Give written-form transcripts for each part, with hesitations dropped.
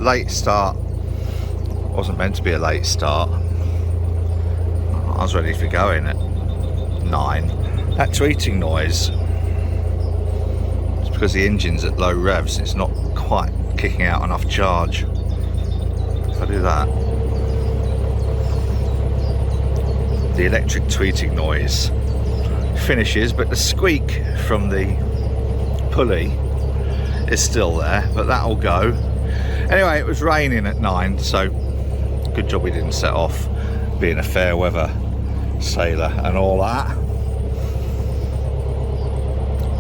late start. Wasn't meant to be a late start. I was ready for going at 9. That tweeting noise, it's because the engine's at low revs. It's not quite kicking out enough charge. If I do that, the electric tweeting noise finishes, but the squeak from the pulley is still there, but that'll go. Anyway, it was raining at 9, so good job we didn't set off, being a fair weather sailor and all that.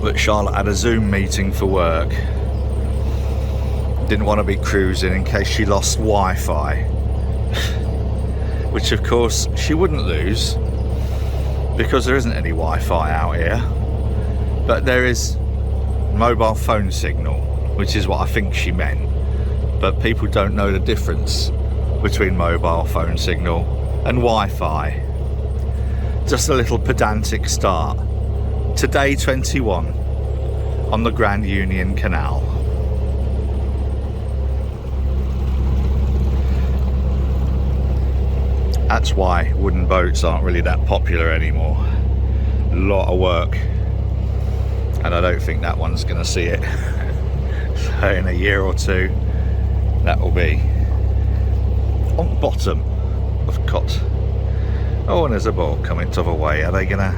But Charlotte had a Zoom meeting for work. Didn't want to be cruising in case she lost Wi-Fi, which of course she wouldn't lose because there isn't any Wi-Fi out here, but there is mobile phone signal, which is what I think she meant. But people don't know the difference between mobile phone signal and Wi-Fi. Just a little pedantic start to day 21 on the Grand Union Canal. That's why wooden boats aren't really that popular anymore. A lot of work, and I don't think that one's going to see it. So in a year or two, that will be on the bottom of Cot. Oh, and there's a boat coming the other way. Are they going to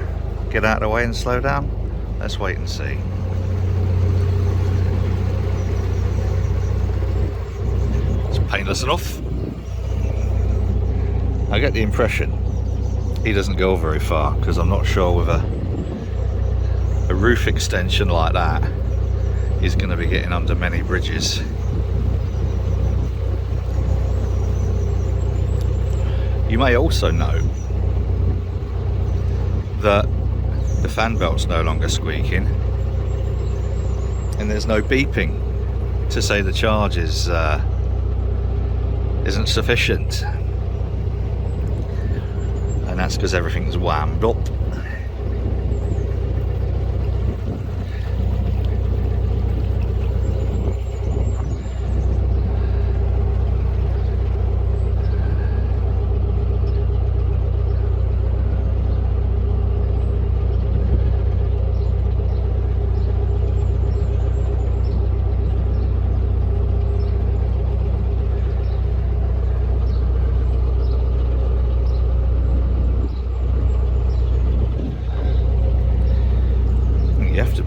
get out of the way and slow down? Let's wait and see. It's painless enough. I get the impression he doesn't go very far, because I'm not sure with a roof extension like that he's going to be getting under many bridges. You may also know that the fan belt's no longer squeaking, and there's no beeping to say the charge is isn't sufficient. And that's because everything's whammed up.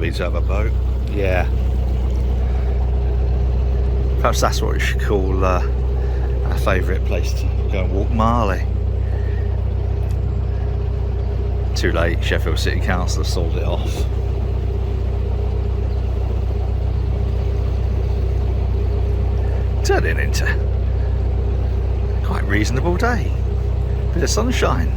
To have a boat, yeah. Perhaps that's what we should call our favourite place to go and walk Marley. Too late, Sheffield City Council have sold it off. Turning into quite a reasonable day. Bit of sunshine.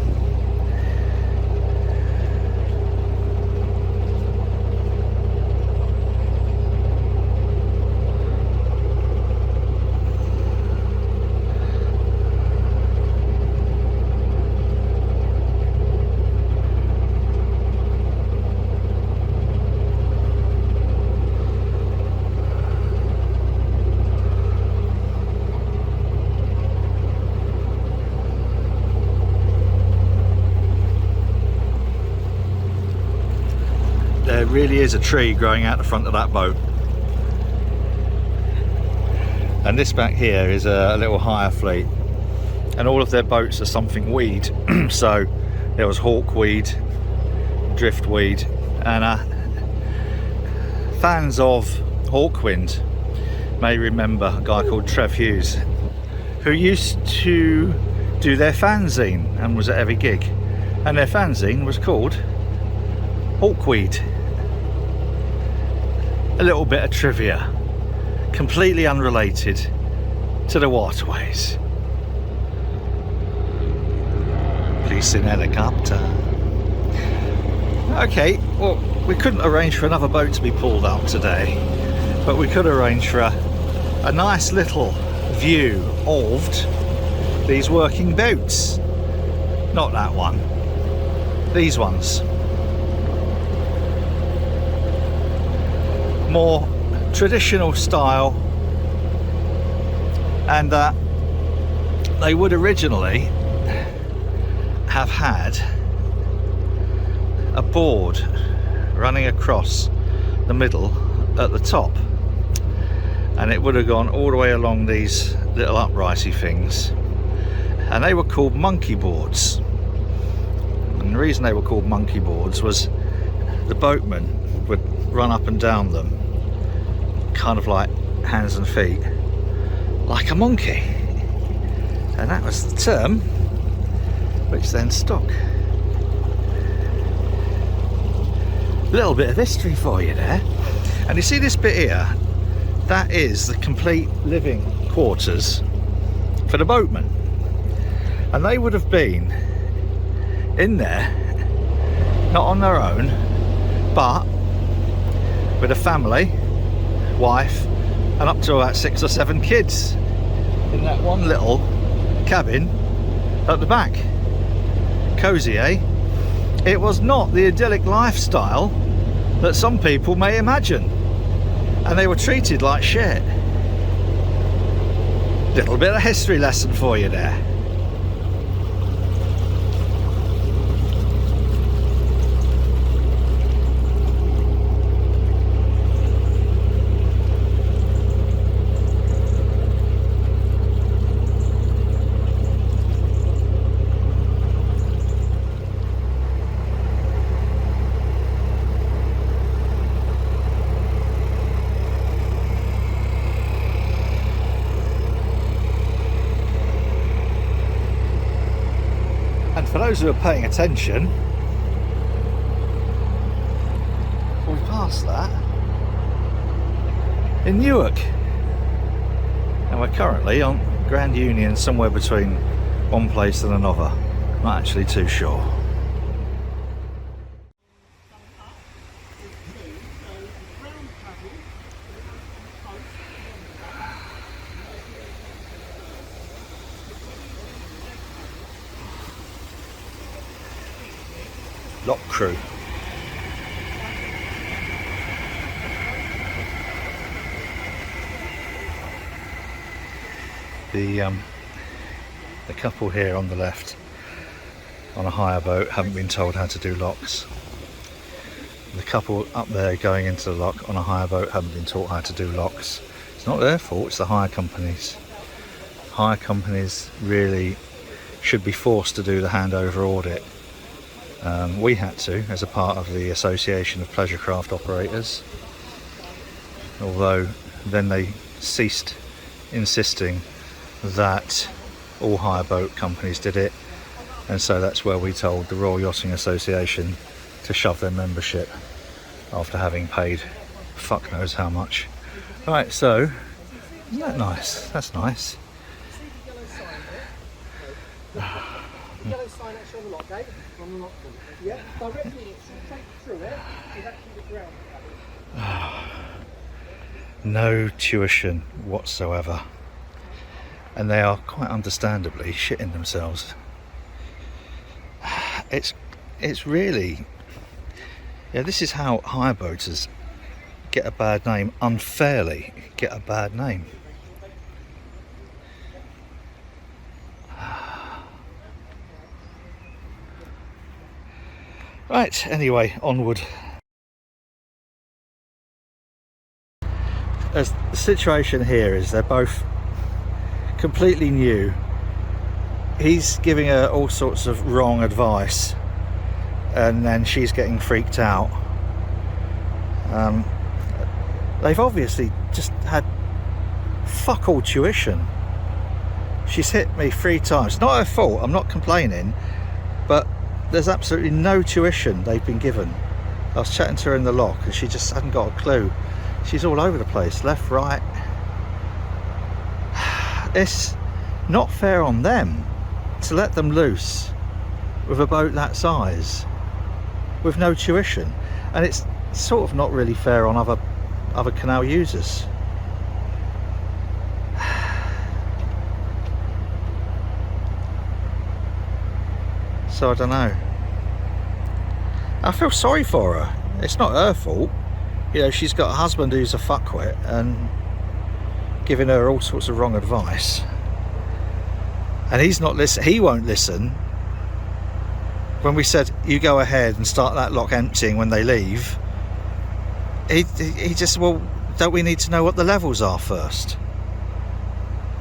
There really is a tree growing out the front of that boat, and this back here is a little hire fleet, and all of their boats are something weed. So there was hawkweed, driftweed, and fans of Hawkwind may remember a guy called Trev Hughes, who used to do their fanzine and was at every gig, and their fanzine was called Hawkweed. A little bit of trivia, completely unrelated to the waterways. Policing helicopter. Okay, well, we couldn't arrange for another boat to be pulled up today, but we could arrange for a nice little view of these working boats. Not that one, these ones. More traditional style and they would originally have had a board running across the middle at the top, and it would have gone all the way along these little uprighty things, and they were called monkey boards. And the reason they were called monkey boards was the boatmen would run up and down them kind of like hands and feet like a monkey, and that was the term which then stuck. Little bit of history for you there. And you see this bit here, that is the complete living quarters for the boatmen, and they would have been in there not on their own but with a family, wife, and up to about 6 or 7 kids in that one little cabin at the back. Cozy, eh? It was not the idyllic lifestyle that some people may imagine, and they were treated like shit. Little bit of history lesson for you there. And for those who are paying attention, we passed that in Newark, and we're currently on Grand Union, somewhere between one place and another. Not actually too sure. Lock crew. The couple here on the left on a hire boat haven't been told how to do locks. The couple up there going into the lock on a hire boat haven't been taught how to do locks. It's not their fault, it's the hire companies. Hire companies really should be forced to do the handover audit. We had to, as a part of the Association of Pleasure Craft Operators, although then they ceased insisting that all hire boat companies did it, and so that's where we told the Royal Yachting Association to shove their membership after having paid fuck knows how much. Right, so isn't that nice? That's nice. Yellow sign actually on the lock gate, on the lock gate. Yeah, directly straight through it is actually the ground. No tuition whatsoever, and they are quite understandably shitting themselves. It's really, yeah, this is how hire boaters get a bad name, unfairly get a bad name. Right, anyway, onward. As the situation here is, they're both completely new. He's giving her all sorts of wrong advice, and then she's getting freaked out. They've obviously just had fuck all tuition. She's hit me 3 times. It's not her fault, I'm not complaining, but there's absolutely no tuition they've been given. I was chatting to her in the lock and she just hadn't got a clue. She's all over the place, left, right. It's not fair on them to let them loose with a boat that size with no tuition, and it's sort of not really fair on other canal users. So I don't know. I feel sorry for her. It's not her fault. You know, she's got a husband who's a fuckwit and giving her all sorts of wrong advice. And he's not listen. He won't listen. When we said you go ahead and start that lock emptying when they leave, he just, well, don't we need to know what the levels are first?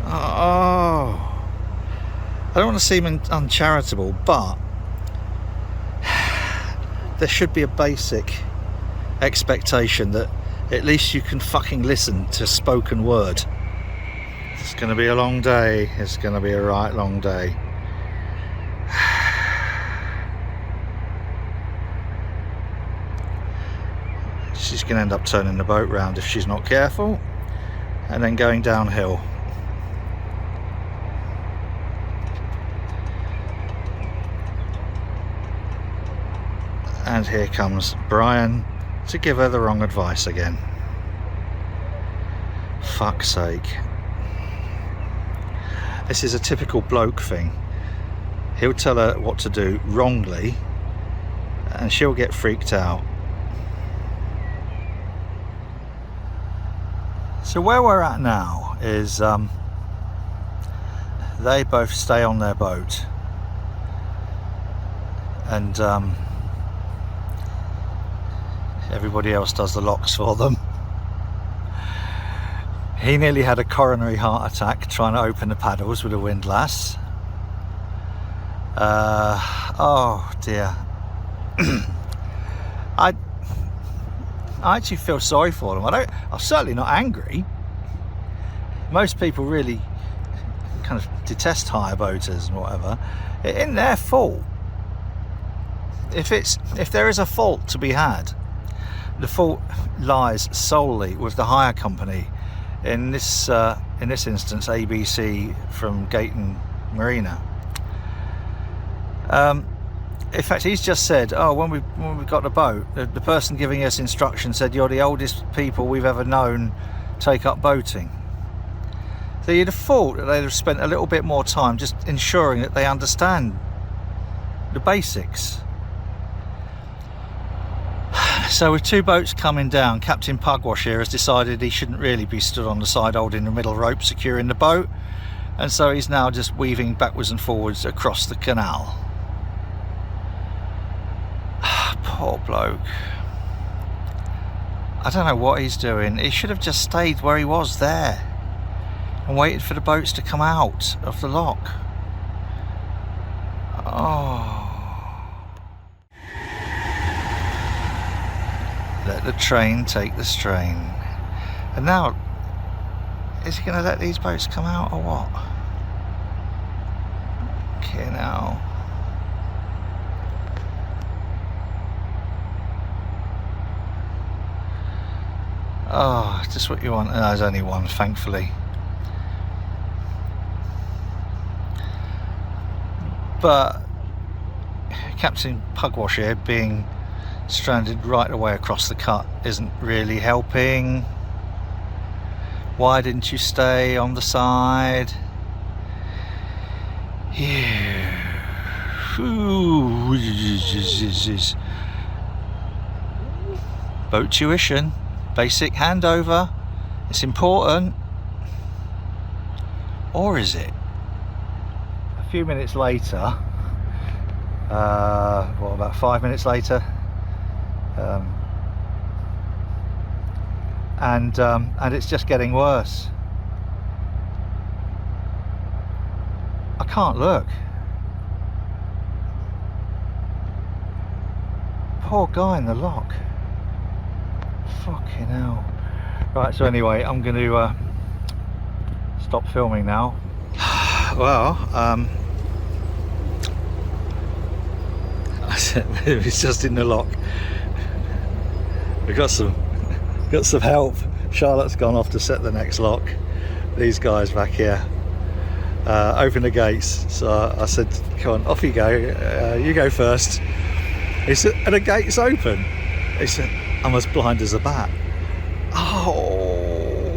Oh, I don't want to seem uncharitable, but there should be a basic expectation that at least you can fucking listen to spoken word. It's going to be a long day. It's going to be a right long day. She's going to end up turning the boat round if she's not careful, and then going downhill. And here comes Brian to give her the wrong advice again. Fuck's sake. This is a typical bloke thing. He'll tell her what to do wrongly and she'll get freaked out. So where we're at now is they both stay on their boat, and everybody else does the locks for them. He nearly had a coronary heart attack trying to open the paddles with a windlass. Oh dear. I actually feel sorry for them. I'm certainly not angry. Most people really kind of detest hire boaters and whatever. It ain't their fault. If there is a fault to be had, the fault lies solely with the hire company. In this instance, ABC from Gayton Marina. In fact, he's just said, oh, when we got the boat, the person giving us instructions said, you're the oldest people we've ever known take up boating. So you'd have thought that they'd have spent a little bit more time just ensuring that they understand the basics. So with two boats coming down, Captain Pugwash here has decided he shouldn't really be stood on the side holding the middle rope securing the boat, and so he's now just weaving backwards and forwards across the canal. Poor bloke. I don't know what he's doing. He should have just stayed where he was there and waited for the boats to come out of the lock. Oh. Let the train take the strain. And now, is he going to let these boats come out or what? Okay, now. Oh, just what you want. And there's only one, thankfully. But Captain Pugwash here being stranded right away across the cut isn't really helping. Why didn't you stay on the side? Boat tuition, basic handover, it's important. Or is it? A few minutes later, about 5 minutes later, and it's just getting worse. I can't look. Poor guy in the lock. Fucking hell. Right, so anyway, I'm going to stop filming now. Well, it's just in the lock. We got some help. Charlotte's gone off to set the next lock. These guys back here open the gates. So I said, "Come on, off you go. You go first." He said, "Are the gates open?" He said, "I'm as blind as a bat." Oh,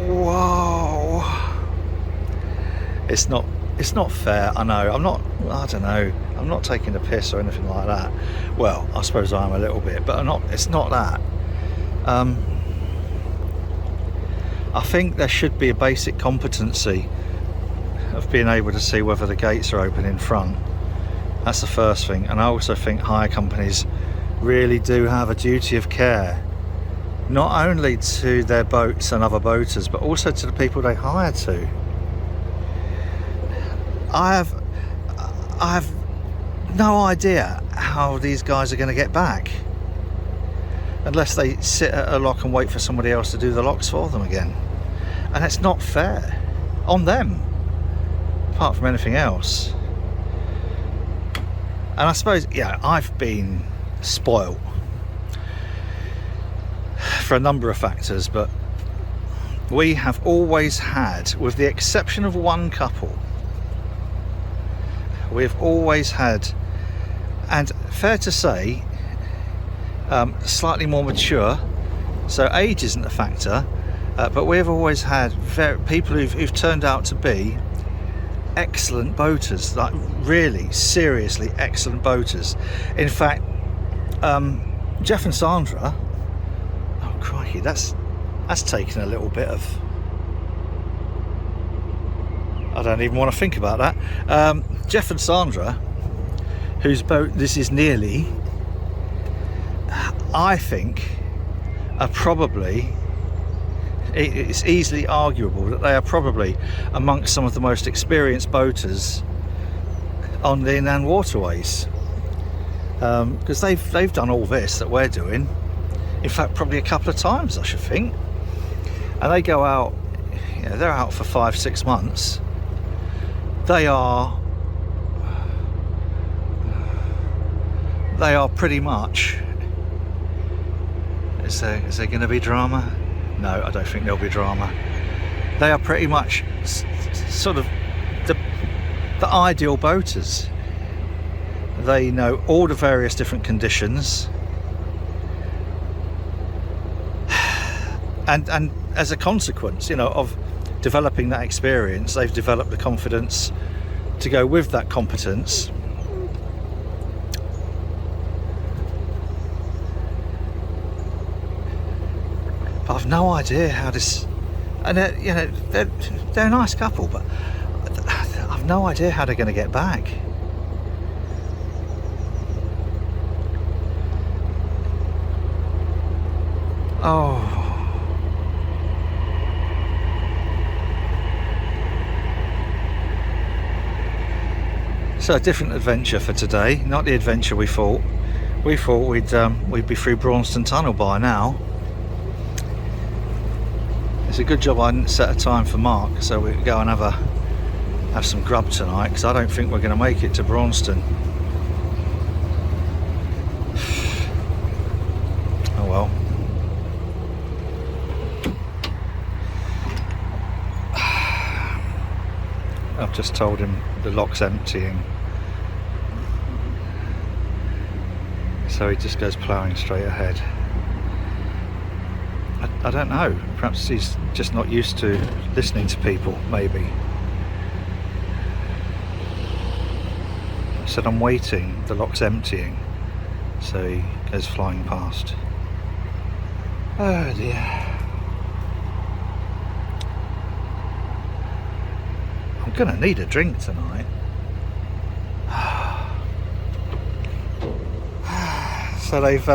whoa! It's not fair. I know. I don't know. I'm not taking the piss or anything like that. Well, I suppose I am a little bit, but it's not that. I think there should be a basic competency of being able to see whether the gates are open in front. That's the first thing. And I also think hire companies really do have a duty of care, not only to their boats and other boaters, but also to the people they hire to. I have no idea how these guys are going to get back unless they sit at a lock and wait for somebody else to do the locks for them again. And it's not fair on them, apart from anything else. And I suppose, yeah, I've been spoilt for a number of factors, but we have always had, with the exception of one couple, we've always had, and fair to say, slightly more mature, so age isn't a factor, but we've always had people who've turned out to be excellent boaters, like really seriously excellent boaters. In fact, Jeff and Sandra, oh crikey, that's taken a little bit of, I don't even want to think about that. Jeff and Sandra, whose boat this is nearly, I think are probably, it's easily arguable that they are probably amongst some of the most experienced boaters on the inland waterways, because they've done all this that we're doing, in fact probably a couple of times I should think, and they go out, you know, they're out for 5-6 months. They are pretty much, is there going to be drama? No, I don't think there'll be drama. They are pretty much sort of the ideal boaters. They know all the various different conditions, and as a consequence, you know, of developing that experience, they've developed the confidence to go with that competence. But I've no idea how this, and you know, they're a nice couple, but I've no idea how they're going to get back. Oh. So a different adventure for today, not the adventure we thought. We thought we'd be through Braunston Tunnel by now. It's a good job I didn't set a time for Mark, so we could go and have some grub tonight, because I don't think we're going to make it to Braunston. Oh well. I've just told him the lock's emptying, so he just goes ploughing straight ahead. I don't know, perhaps he's just not used to listening to people, maybe. I said I'm waiting, the lock's emptying, so he goes flying past. Oh dear. I'm gonna need a drink tonight. So they've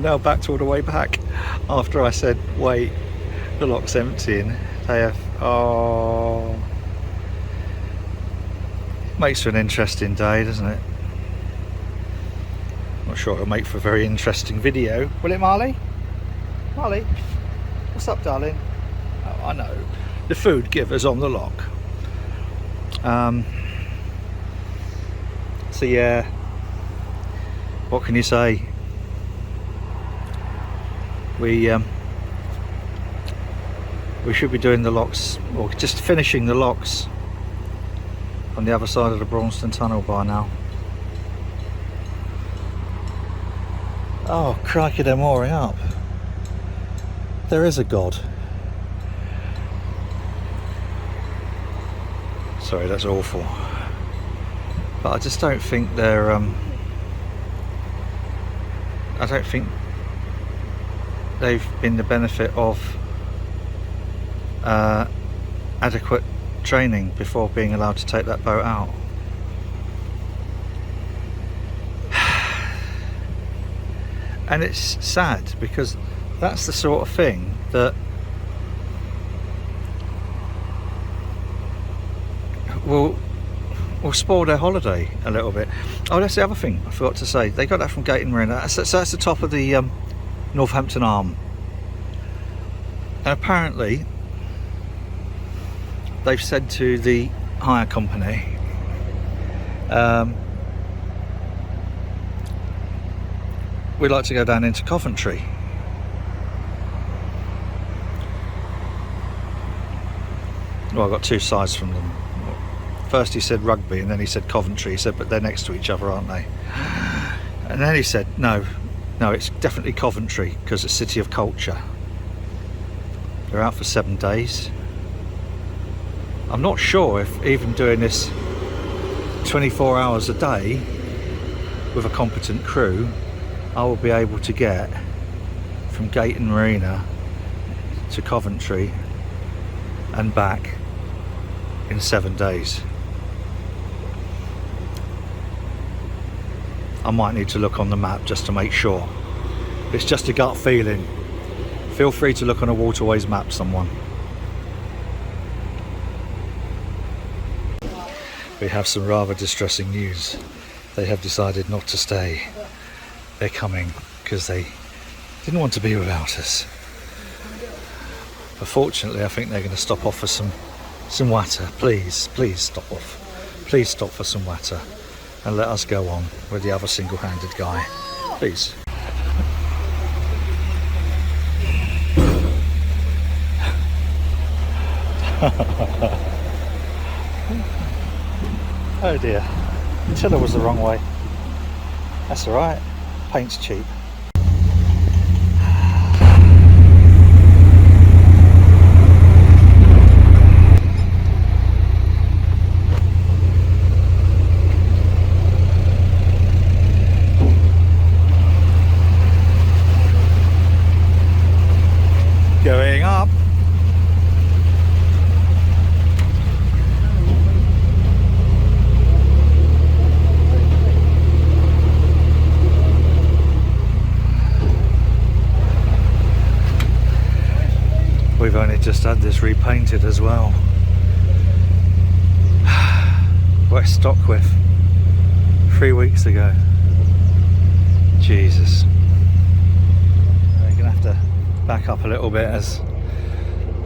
now backed all the way back after I said wait, the lock's emptying. They have, oh, makes for an interesting day, doesn't it? Not sure it'll make for a very interesting video, will it, Marley? Marley, what's up, darling? Oh, I know, the food giver's on the lock. So yeah, what can you say? We should be doing the locks, or just finishing the locks on the other side of the Braunston Tunnel by now. Oh crikey, they're mooring up. There is a God. Sorry, that's awful. But I just don't think they're I don't think they've been the benefit of adequate training before being allowed to take that boat out. And it's sad because that's the sort of thing that will spoil their holiday a little bit. Oh, that's the other thing I forgot to say. They got that from Gate and Marina. That's the top of the Northampton Arm. And apparently they've said to the hire company, we'd like to go down into Coventry. Well, I got two sides from them. First he said rugby, and then he said Coventry. He said, but they're next to each other, aren't they? And then he said, no, it's definitely Coventry because it's City of Culture. They're out for 7 days. I'm not sure if even doing this 24 hours a day with a competent crew, I will be able to get from Gate and Marina to Coventry and back in 7 days. I might need to look on the map just to make sure. It's just a gut feeling. Feel free to look on a waterways map, someone. We have some rather distressing news. They have decided not to stay. They're coming because they didn't want to be without us. But fortunately, I think they're going to stop off for some water. Please stop off. Please stop for some water and let us go on with the other single-handed guy. Please. Oh dear. The tiller was the wrong way. That's alright. Paint's cheap. Going up. We've only just had this repainted as well. West Stockwith 3 weeks ago. Jesus. We're gonna have to back up a little bit as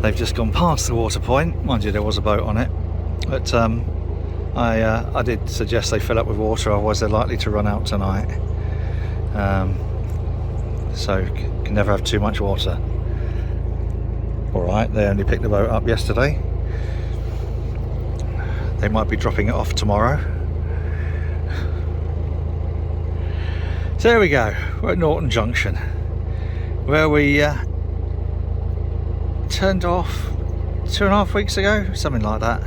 they've just gone past the water point. Mind you, there was a boat on it, but I did suggest they fill up with water, otherwise they're likely to run out tonight. So can never have too much water. Alright, they only picked the boat up yesterday. They might be dropping it off tomorrow. So there we go, we're at Norton Junction, where we turned off 2.5 weeks ago, something like that,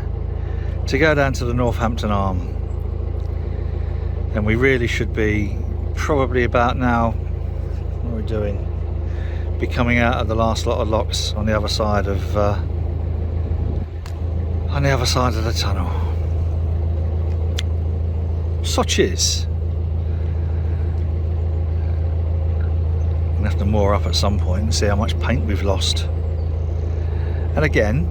to go down to the Northampton Arm. And we really should be probably about now, what are we doing? Be coming out of the last lot of locks on the other side of the tunnel. Such is. Gonna have to moor up at some point and see how much paint we've lost. And again,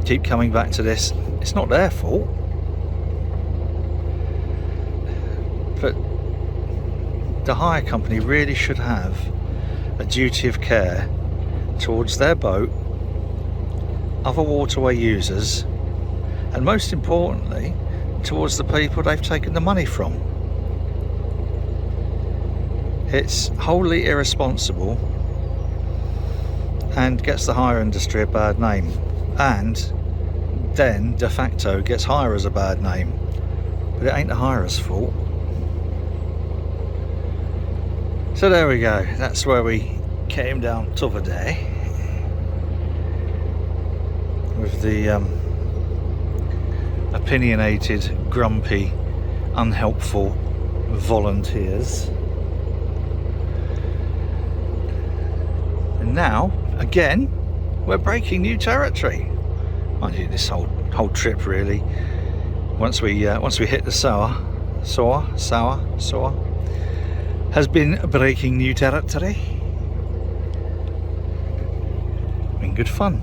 keep coming back to this. It's not their fault, but the hire company really should have a duty of care towards their boat, other waterway users, and most importantly towards the people they've taken the money from. It's wholly irresponsible and gets the hire industry a bad name, and then de facto gets hirers a bad name, but it ain't the hirer's fault. So there we go, that's where we came down to today with the opinionated, grumpy, unhelpful volunteers. And now, again, we're breaking new territory. Mind you, this whole trip really. Once we hit the sour, has been breaking new territory. Been good fun.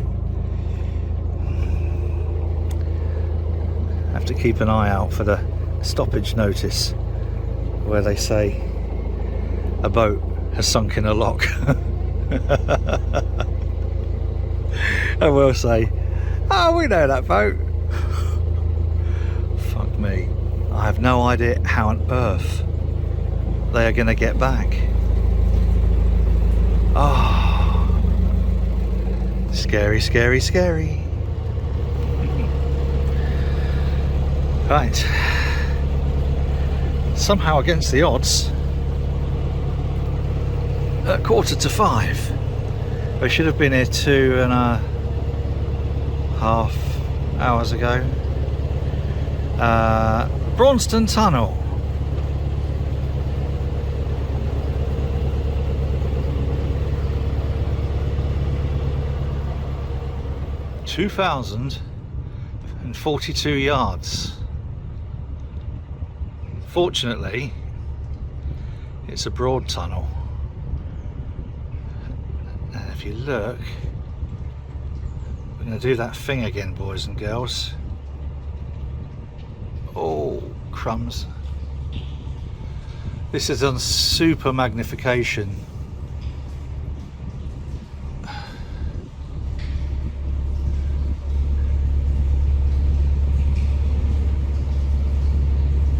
Have to keep an eye out for the stoppage notice where they say a boat has sunk in a lock. And we'll say, oh, we know that boat. Fuck me. I have no idea how on earth they are going to get back. Oh, scary, scary, scary. Right. Somehow against the odds, at 4:45. We should have been here 2.5 hours ago. Braunston Tunnel. $2,042 yards. Fortunately, it's a broad tunnel. And if you look, we're going to do that thing again, boys and girls. Oh, crumbs. This is on super magnification.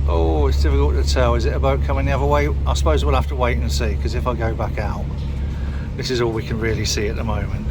Oh, it's difficult to tell. Is it a boat coming the other way? I suppose we'll have to wait and see, because if I go back out, this is all we can really see at the moment.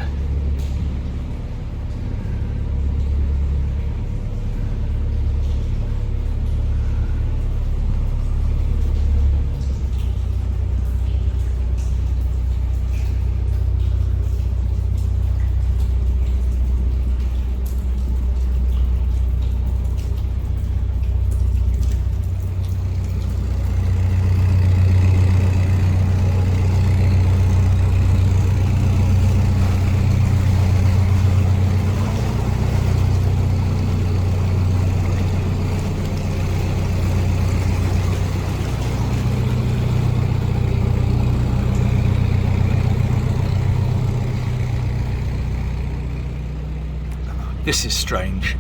This is strange.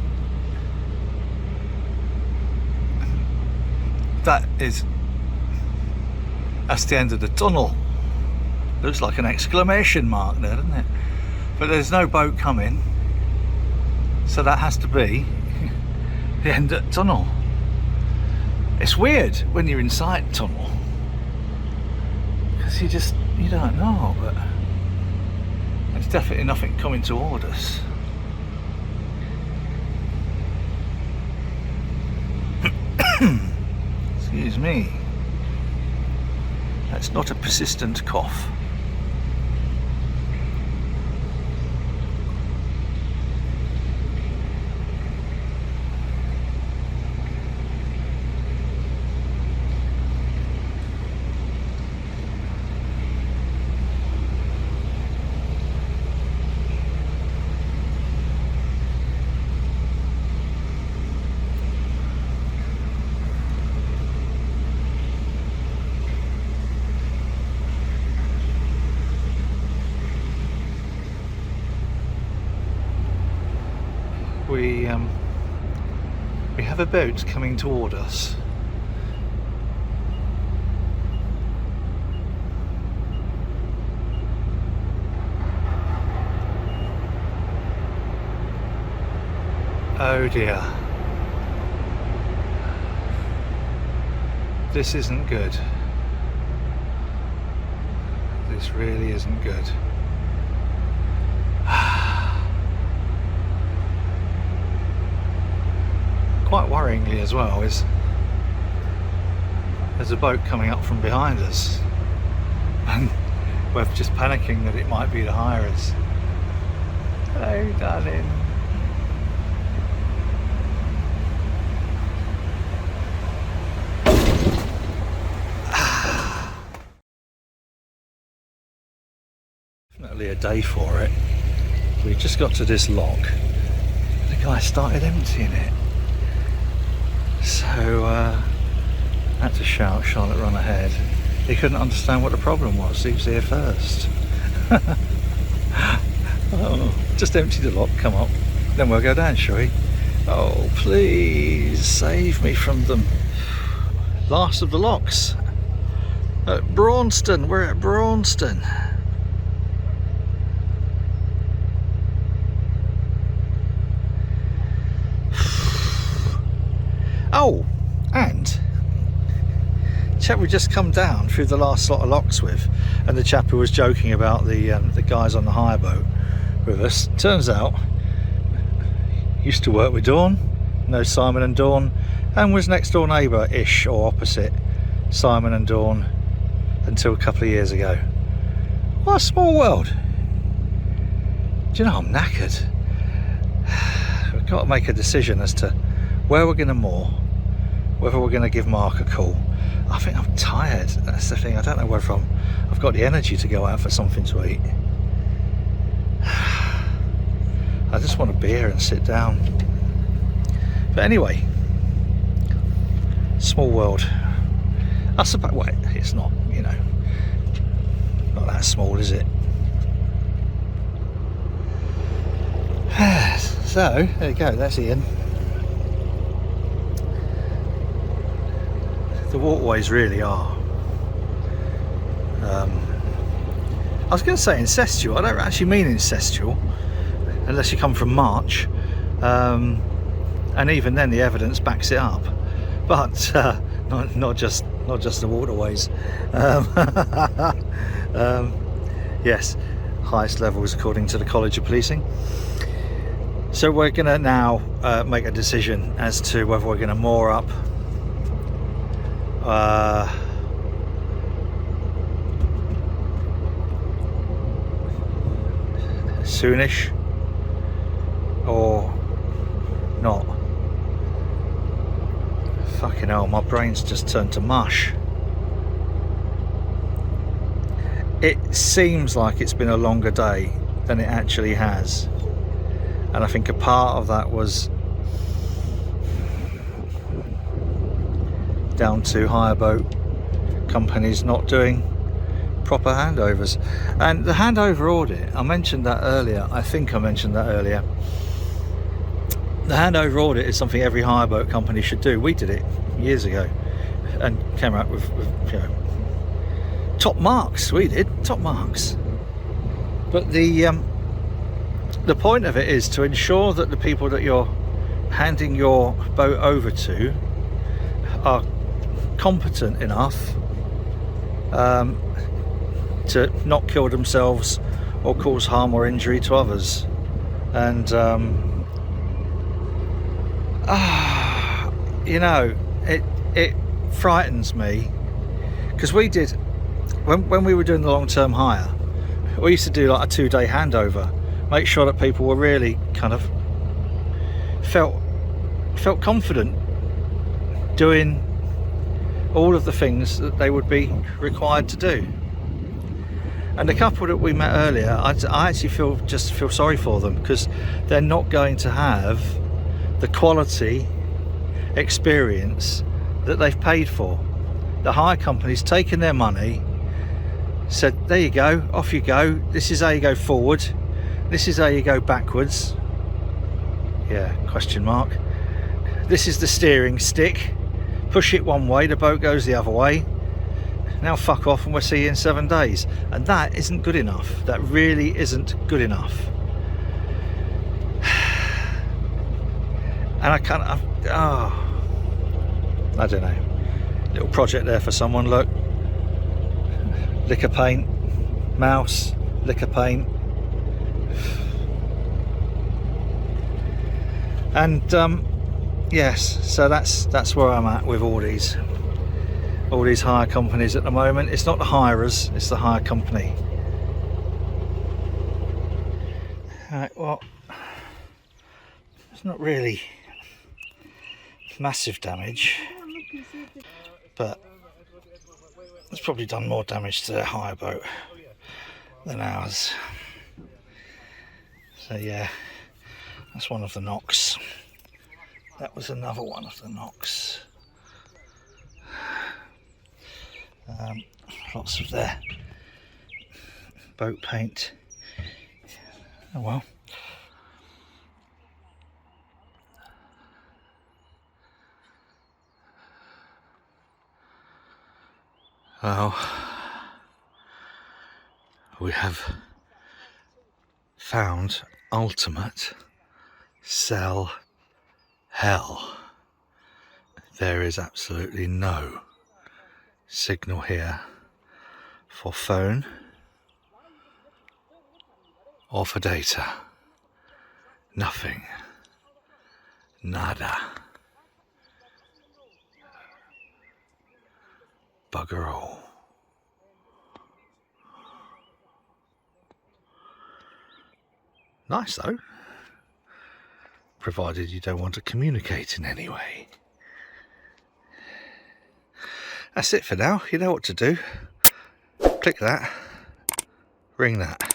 That's the end of the tunnel. Looks like an exclamation mark there, doesn't it? But there's no boat coming, so that has to be the end of the tunnel. It's weird when you're inside the tunnel, because you don't know, but there's definitely nothing coming toward us. Excuse me. That's not a persistent cough. We have a boat coming toward us. Oh dear. This isn't good. This really isn't good. Quite worryingly as well is there's a boat coming up from behind us, and we're just panicking that it might be to hire us. Hello, darling. Definitely a day for it. We just got to this lock. the guy started emptying it. So I had to shout, Charlotte, run ahead. He couldn't understand what the problem was. He was here first. Oh, just empty the lock, come up. Then we'll go down, shall we? Oh, please save me from them. Last of the locks. At Braunston, we're at Braunston. Oh, and chap we just come down through the last lot of locks with, and the chap who was joking about the guys on the hire boat with us, turns out used to work with Dawn, knows Simon and Dawn, and was next door neighbour-ish or opposite Simon and Dawn until a couple of years ago. What a small world. Do you know, I'm knackered. We've got to make a decision as to where we're going to moor, whether we're going to give Mark a call. I think I'm tired, that's the thing. I don't know whether I've got the energy to go out for something to eat. I just want a beer and sit down. But anyway, small world. I suppose, well, it's not, you know, not that small, is it? So, there you go, that's Ian. The waterways really are. I was going to say incestual. I don't actually mean incestual, unless you come from March, and even then the evidence backs it up. But not just the waterways. Yes, highest levels according to the College of Policing. So we're going to now make a decision as to whether we're going to moor up soonish or not. Fucking hell, my brain's just turned to mush. It seems like it's been a longer day than it actually has, and I think a part of that was down to hire boat companies not doing proper handovers. And the handover audit, I mentioned that earlier, I think I mentioned that earlier. The handover audit is something every hire boat company should do. We did it years ago and came out with you know, top marks. We did top marks. But the point of it is to ensure that the people that you're handing your boat over to are competent enough to not kill themselves or cause harm or injury to others. And you know, it frightens me, because we did when we were doing the long-term hire, we used to do like a 2-day handover, make sure that people were really kind of felt confident doing all of the things that they would be required to do. And the couple that we met earlier, I actually feel sorry for them, because they're not going to have the quality experience that they've paid for. The hire company's taken their money, said, there you go, off you go, this is how you go forward, this is how you go backwards, yeah, question mark, this is the steering stick, push it one way, the boat goes the other way, now fuck off and we'll see you in 7 days. And that isn't good enough. That really isn't good enough. And I can't, I don't know, little project there for someone. Look, liquor paint, mouse, liquor paint, and yes, so that's where I'm at with all these hire companies at the moment. It's not the hirers, it's the hire company. Right, well, it's not really massive damage, but it's probably done more damage to their hire boat than ours. So yeah, That's one of the knocks. That was another one of the knocks. Lots of their boat paint. Oh well. Well, we have found ultimate cell hell. There is absolutely no signal here for phone or for data. Nothing. Nada. Bugger all. Nice though, provided you don't want to communicate in any way. That's it for now. You know what to do. Click that, ring that.